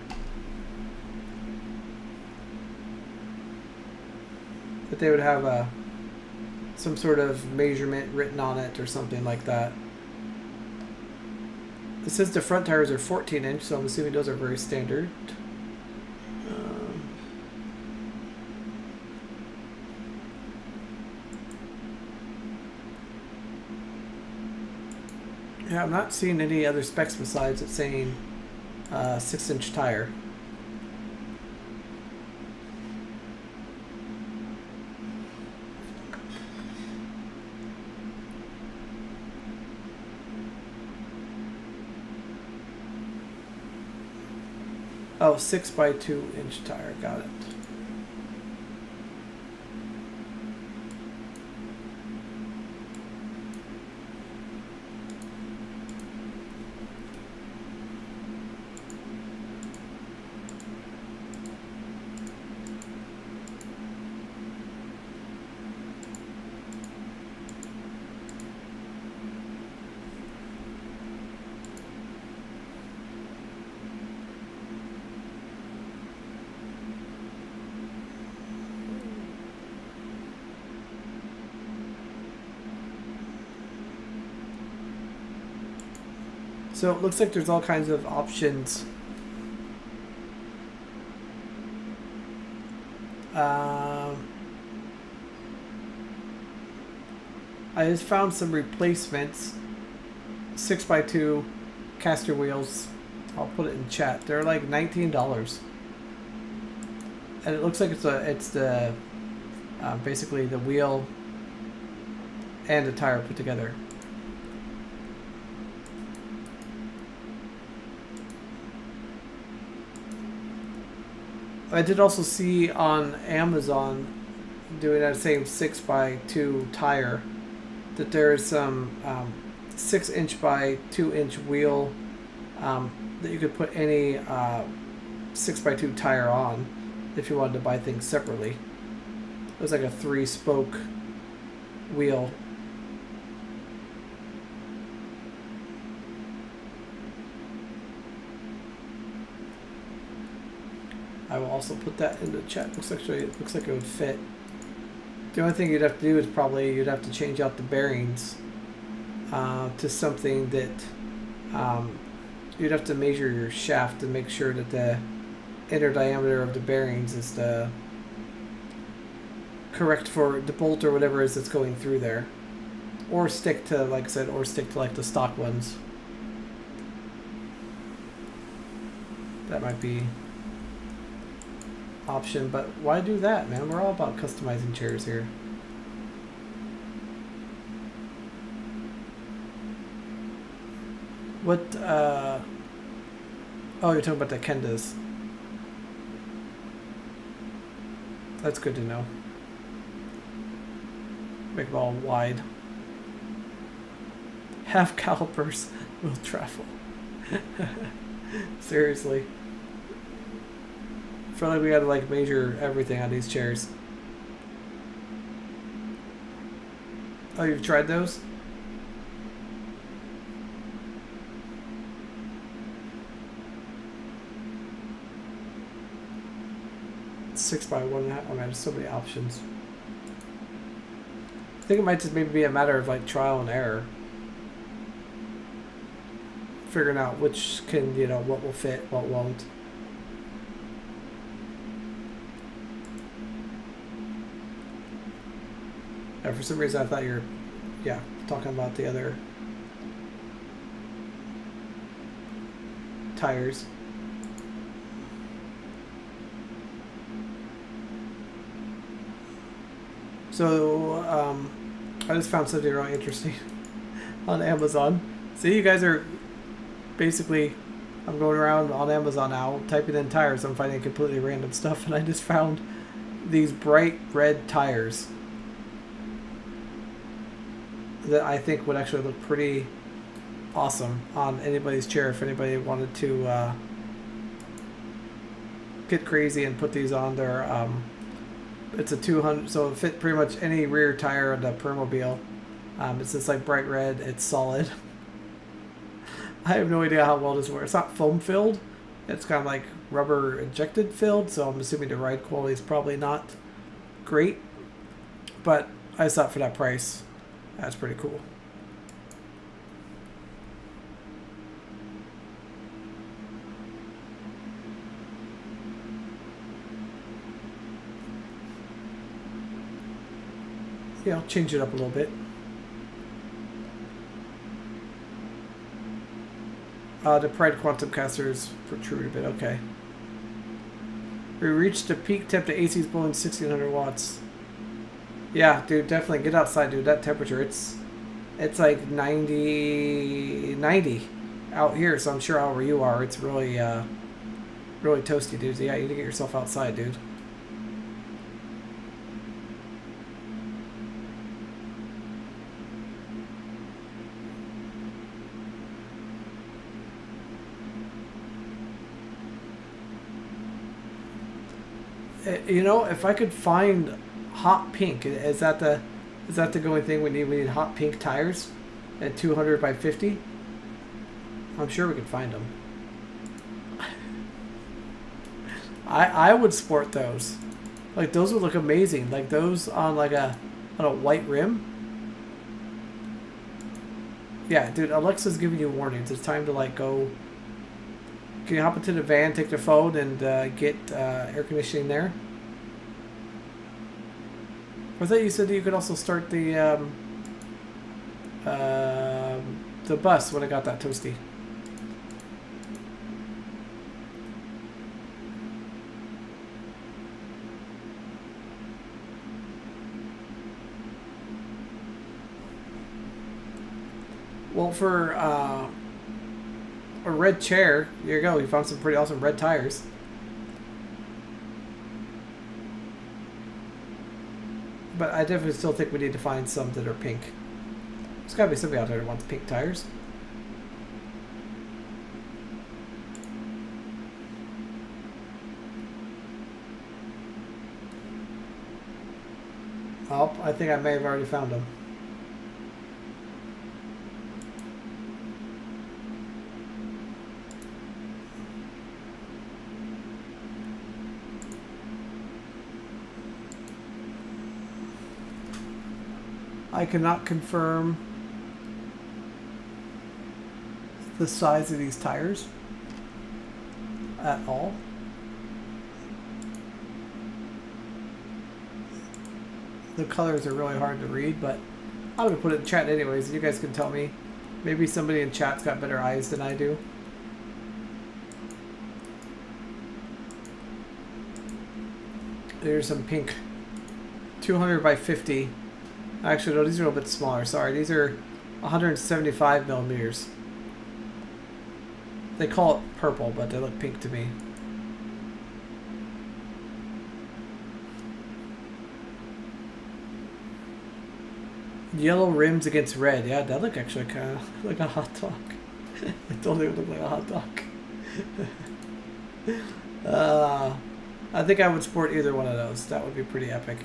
Speaker 1: But they would have some sort of measurement written on it or something like that. It says the front tires are 14-inch, so I'm assuming those are very standard. Yeah, I'm not seeing any other specs besides it saying 6-inch tire. Oh, 6 by 2-inch tire. Got it. So it looks like there's all kinds of options. I just found some replacements. 6x2 caster wheels. I'll put it in chat. They're like $19, and it looks like it's the basically the wheel and the tire put together. I did also see on Amazon, doing that same 6x2 tire, that there's some 6-inch by 2-inch wheel that you could put any 6x2 tire on if you wanted to buy things separately. It was like a 3-spoke wheel. I will also put that in the chat. It looks like it would fit. The only thing you'd have to do is probably you'd have to change out the bearings to something that you'd have to measure your shaft to make sure that the inner diameter of the bearings is the correct for the bolt or whatever it is that's going through there, or stick to, like I said, or stick to like the stock ones. That might be option, but why do that, man? We're all about customizing chairs here. What oh, you're talking about the Kendas. That's good to know. Make them all wide. Half calipers will travel. Seriously. I feel like we gotta like measure everything on these chairs. Oh, you've tried those? It's 6x1.5. Oh man, there's so many options. I think it might just maybe be a matter of like trial and error. Figuring out which can, you know, what will fit, what won't. Yeah, for some reason I thought you were, yeah, talking about the other tires. So, I just found something really interesting on Amazon. See, you guys are basically, I'm going around on Amazon now, typing in tires, I'm finding completely random stuff, and I just found these bright red tires that I think would actually look pretty awesome on anybody's chair if anybody wanted to get crazy and put these on their, it's a 200, so it fit pretty much any rear tire on the Permobil. It's just like bright red, it's solid. I have no idea how well this works. It's not foam filled, it's kind of like rubber injected filled, so I'm assuming the ride quality is probably not great, but I just thought for that price, that's pretty cool. Yeah, I'll change it up a little bit. The Pride Quantum Casters protrude a bit, okay. We reached the peak temp, the AC's blowing 1600 watts. Yeah, dude, definitely get outside, dude. That temperature, it's like 90 out here, so I'm sure out where you are, it's really, really toasty, dude. So yeah, you need to get yourself outside, dude. You know, if I could find hot pink, is that the going thing we need? We need hot pink tires at 200 by 50. I'm sure we could find them. I would sport those. Like those would look amazing. Like those on like on a white rim. Yeah, dude. Alexa's giving you warnings. It's time to like go. Can you hop into the van, take the phone, and get air conditioning there? I thought you said that you could also start the bus when I got that toasty. Well, for a red chair, here you go. You found some pretty awesome red tires. But I definitely still think we need to find some that are pink. There's got to be somebody out there that wants pink tires. Oh, I think I may have already found them. I cannot confirm the size of these tires at all. The colors are really hard to read, but I'm going to put it in chat anyways, and you guys can tell me. Maybe somebody in chat's got better eyes than I do. There's some pink. 200 by 50. Actually, no, these are a little bit smaller. Sorry, these are 175 millimeters. They call it purple, but they look pink to me. Yellow rims against red. Yeah, that look actually kind of like a hot dog. It totally would look like a hot dog. I think I would sport either one of those. That would be pretty epic.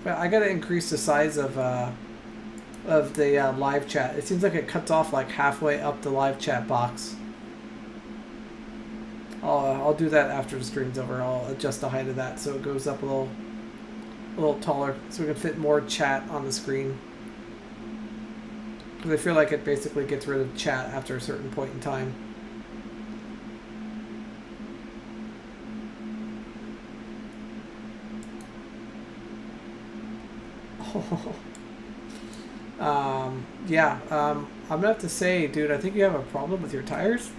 Speaker 1: But I gotta increase the size of the live chat. It seems like it cuts off like halfway up the live chat box. I'll do that after the stream's over. I'll adjust the height of that so it goes up a little taller, so we can fit more chat on the screen. Because I feel like it basically gets rid of chat after a certain point in time. I'm gonna have to say, dude, I think you have a problem with your tires.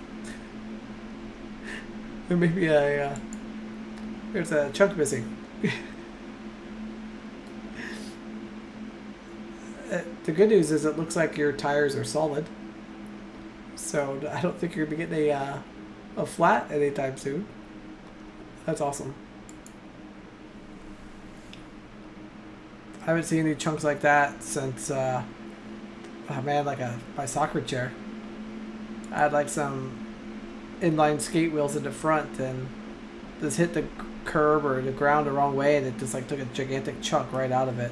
Speaker 1: Or maybe there's a chunk missing. The good news is it looks like your tires are solid, so I don't think you're gonna be getting a flat anytime soon. That's awesome. I haven't seen any chunks like that since oh man, like my soccer chair. I had like some inline skate wheels in the front and just hit the curb or the ground the wrong way, and it just like took a gigantic chunk right out of it.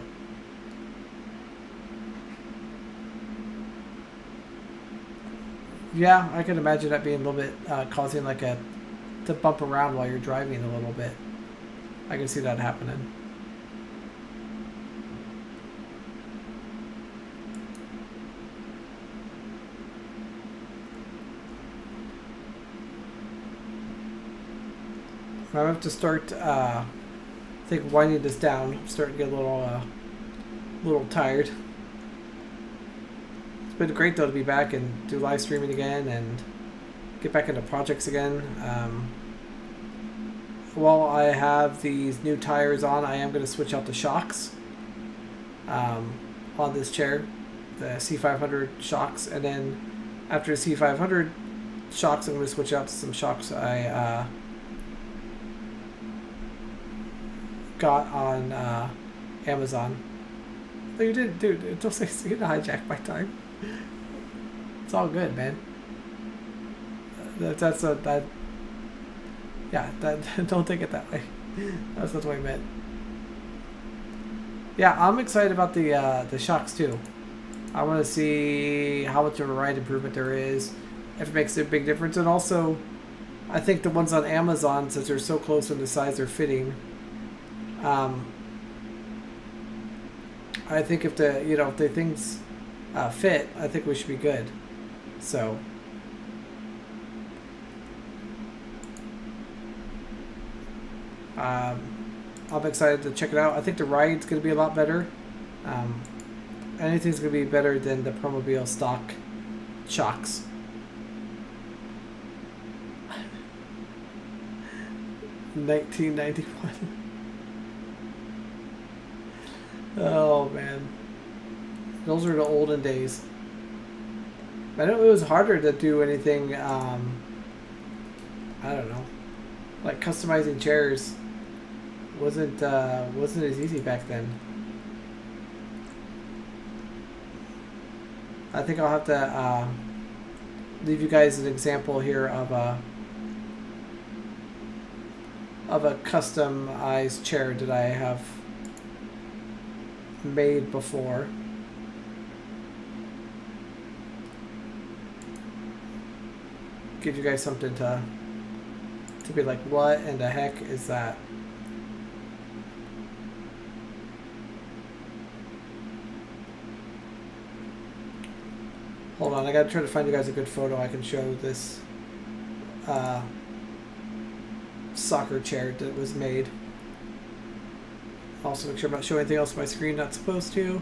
Speaker 1: Yeah, I can imagine that being a little bit causing like to bump around while you're driving a little bit. I can see that happening. I have to start, I think, winding this down. I'm starting to get a little tired. It's been great though to be back and do live streaming again and get back into projects again. While I have these new tires on, I am going to switch out the shocks on this chair, the C500 shocks, and then after the C500 shocks, I'm going to switch out to some shocks I got on Amazon. Oh, you did, dude. Don't say you didn't hijack my time. It's all good, man. Yeah, don't take it that way. That's not what I meant. Yeah, I'm excited about the shocks too. I want to see how much of a ride improvement there is, if it makes a big difference, and also, I think the ones on Amazon, since they're so close in the size they're fitting, I think if the things fit, I think we should be good. So. I'm excited to check it out. I think the ride's going to be a lot better. Anything's going to be better than the Permobil stock shocks. $19.91. Oh man, those are the olden days. I know it was harder to do anything. I don't know, like customizing chairs wasn't as easy back then. I think I'll have to leave you guys an example here of a customized chair that I have made before. Give you guys something to be like, what in the heck is that? Hold on, I gotta try to find you guys a good photo I can show this soccer chair that was made. Also make sure I'm not showing anything else on my screen not supposed to.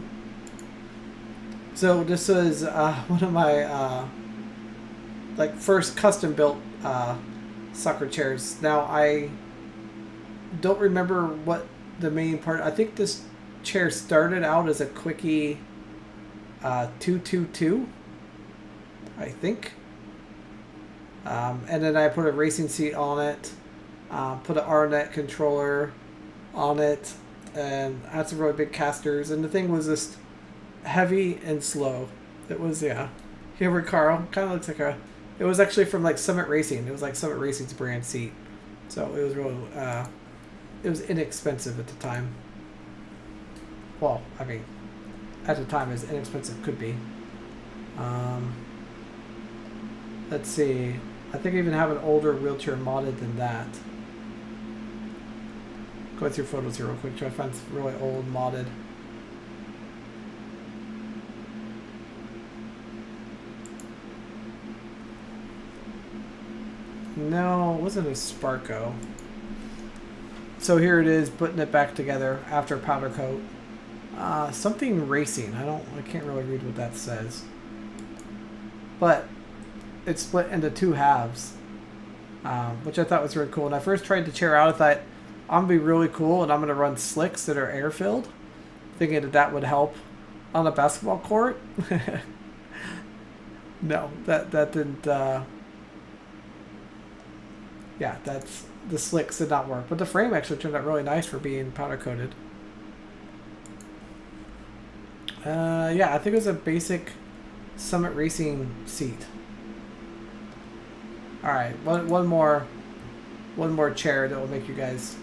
Speaker 1: So this was one of my like first custom built soccer chairs. Now I don't remember what the main part. I think this chair started out as a quickie 222, I think. And then I put a racing seat on it, put an RNet controller on it, and had some really big casters. And the thing was just heavy and slow. It was, yeah. Here, Carl, kind of looks like a. It was actually from like Summit Racing. It was like Summit Racing's brand seat, so it was really. It was inexpensive at the time. Well, I mean, at the time, as inexpensive could be. Let's see. I think I even have an older wheelchair modded than that. Going through photos here real quick, try to find some really old modded. No, it wasn't a Sparko. So here it is, putting it back together after powder coat. Something racing. I can't really read what that says. But it's split into two halves, which I thought was really cool. When I first tried the chair out, I thought I'm gonna be really cool and I'm gonna run slicks that are air filled, thinking that that would help on a basketball court. No, that didn't. Yeah, the slicks did not work, but the frame actually turned out really nice for being powder coated. Yeah, I think it was a basic Summit Racing seat. All right, one more chair that will make you guys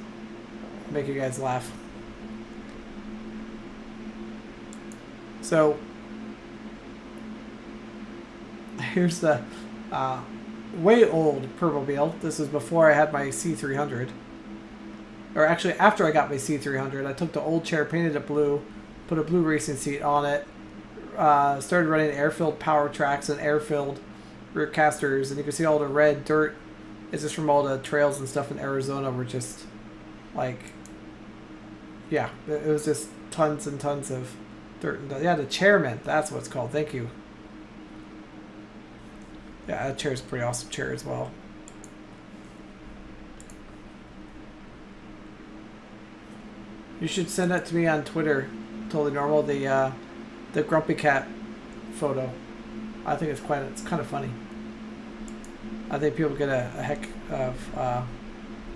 Speaker 1: laugh. So here's the way old Permobil. This is before I had my C300. Or actually, after I got my C300, I took the old chair, painted it blue, put a blue racing seat on it, started running air-filled power tracks and air-filled rear casters, and you can see all the red dirt is just from all the trails and stuff in Arizona were just, like, yeah, it was just tons and tons of dirt. And yeah, the chairman, that's what it's called. Thank you. Yeah, that chair is a pretty awesome chair as well. You should send that to me on Twitter. Totally normal. The Grumpy Cat photo. I think it's kind of funny. I think people get a heck of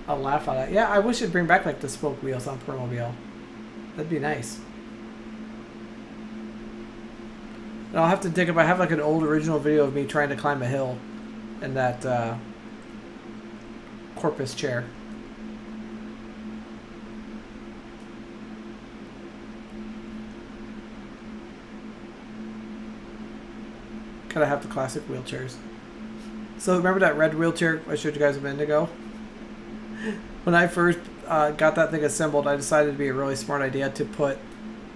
Speaker 1: a laugh out of it. Yeah, I wish it'd bring back like the spoke wheels on Permobil. That'd be nice. And I'll have to dig up. I have like an old original video of me trying to climb a hill in that Corpus chair. Gotta have the classic wheelchairs. So remember that red wheelchair I showed you guys a minute ago? When I first got that thing assembled, I decided it'd be a really smart idea to put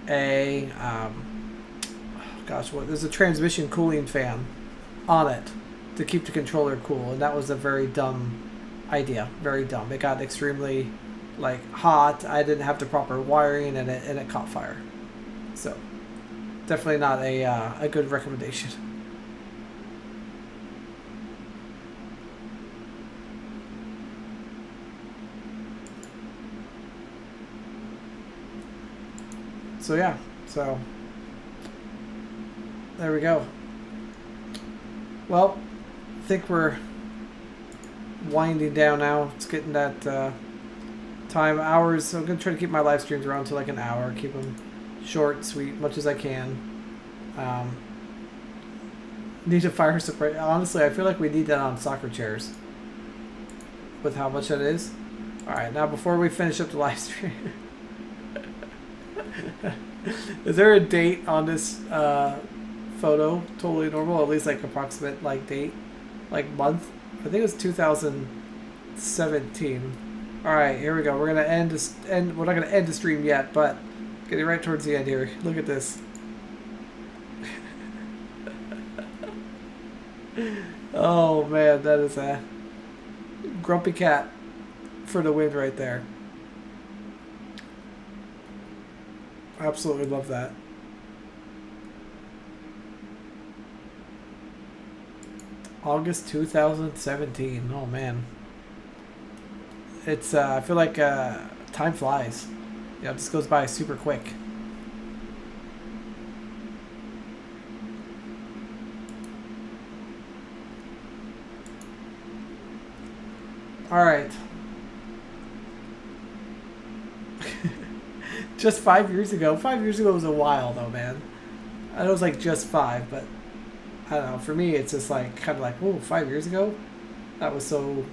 Speaker 1: a there's a transmission cooling fan on it to keep the controller cool, and that was a very dumb idea. Very dumb. It got extremely hot. I didn't have the proper wiring, and it caught fire. So definitely not a good recommendation. So yeah, there we go. Well, I think we're winding down now. It's getting that time, hours. So I'm going to try to keep my live streams around to like an hour. Keep them short, sweet, much as I can. Need a fire support. Honestly, I feel like we need that on soccer chairs with how much that is. Alright, now before we finish up the live stream, is there a date on this photo? Totally normal, at least like approximate date, month. I think it was 2017. All right, here we go. We're gonna end this. We're not gonna end the stream yet, but getting right towards the end here. Look at this. Oh man, that is a grumpy cat for the win right there. Absolutely love that. August 2017. Oh man. It's I feel like time flies. Yeah, it just goes by super quick. All right. Just 5 years ago. 5 years ago was a while though, man. I know it was like just 5, but I don't know. For me, it's just like kind of like, whoa, 5 years ago? That was so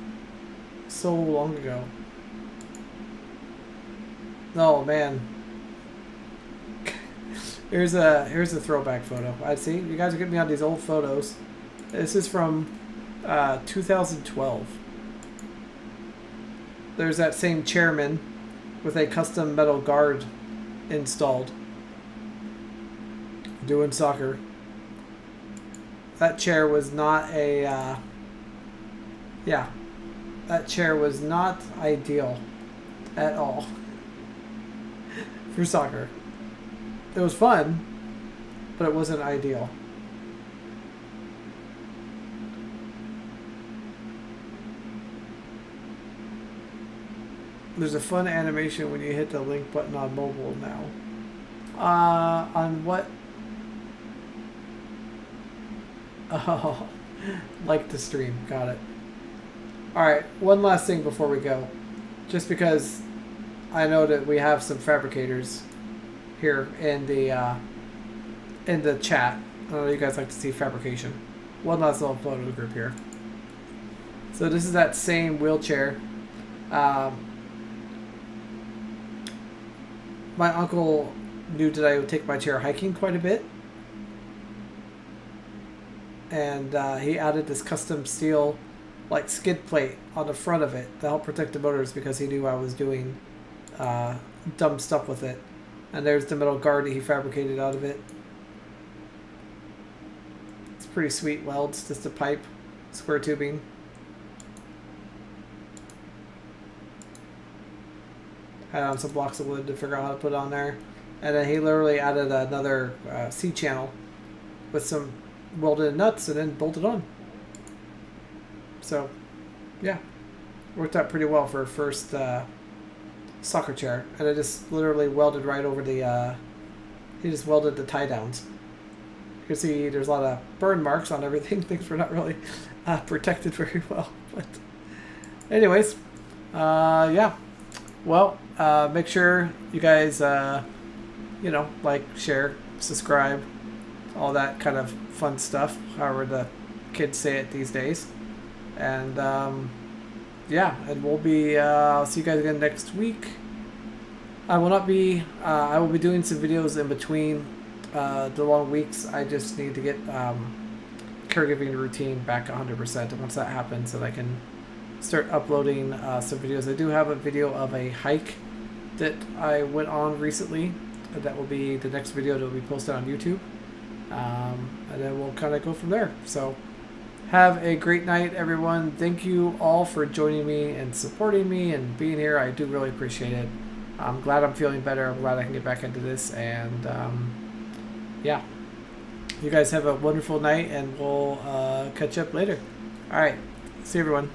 Speaker 1: long ago. Oh man. Here's a throwback photo. I see you guys are getting me on these old photos. This is from 2012. There's that same chairman with a custom metal guard installed doing soccer. That chair was not a yeah, that chair was not ideal at all for soccer. It was fun, but it wasn't ideal. There's a fun animation when you hit the link button on mobile now. On what? Oh, like the stream. Got it. Alright, one last thing before we go. Just because I know that we have some fabricators here in the chat. I know you guys like to see fabrication. One last little photo group here. So this is that same wheelchair. My uncle knew that I would take my chair hiking quite a bit. And he added this custom steel like skid plate on the front of it to help protect the motors because he knew I was doing dumb stuff with it. And there's the metal guard that he fabricated out of it. It's pretty sweet welds, just a pipe, square tubing. Had on some blocks of wood to figure out how to put on there. And then he literally added another C-channel with some welded nuts and then bolted on. So, yeah. Worked out pretty well for a first soccer chair. And I just literally welded right over the... he just welded the tie downs. You can see there's a lot of burn marks on everything. Things were not really protected very well. But anyways, yeah. Well, make sure you guys, you know, like, share, subscribe, all that kind of fun stuff, however the kids say it these days. And, yeah, and we'll be, I'll see you guys again next week. I will not be, I will be doing some videos in between the long weeks. I just need to get caregiving routine back 100%. And once that happens, then I can start uploading some videos. I do have a video of a hike that I went on recently. That will be the next video that will be posted on YouTube. And then we'll kind of go from there. So have a great night, everyone. Thank you all for joining me and supporting me and being here. I do really appreciate it. I'm glad I'm feeling better. I'm glad I can get back into this. And yeah, you guys have a wonderful night, and we'll catch up later. All right. See you, everyone.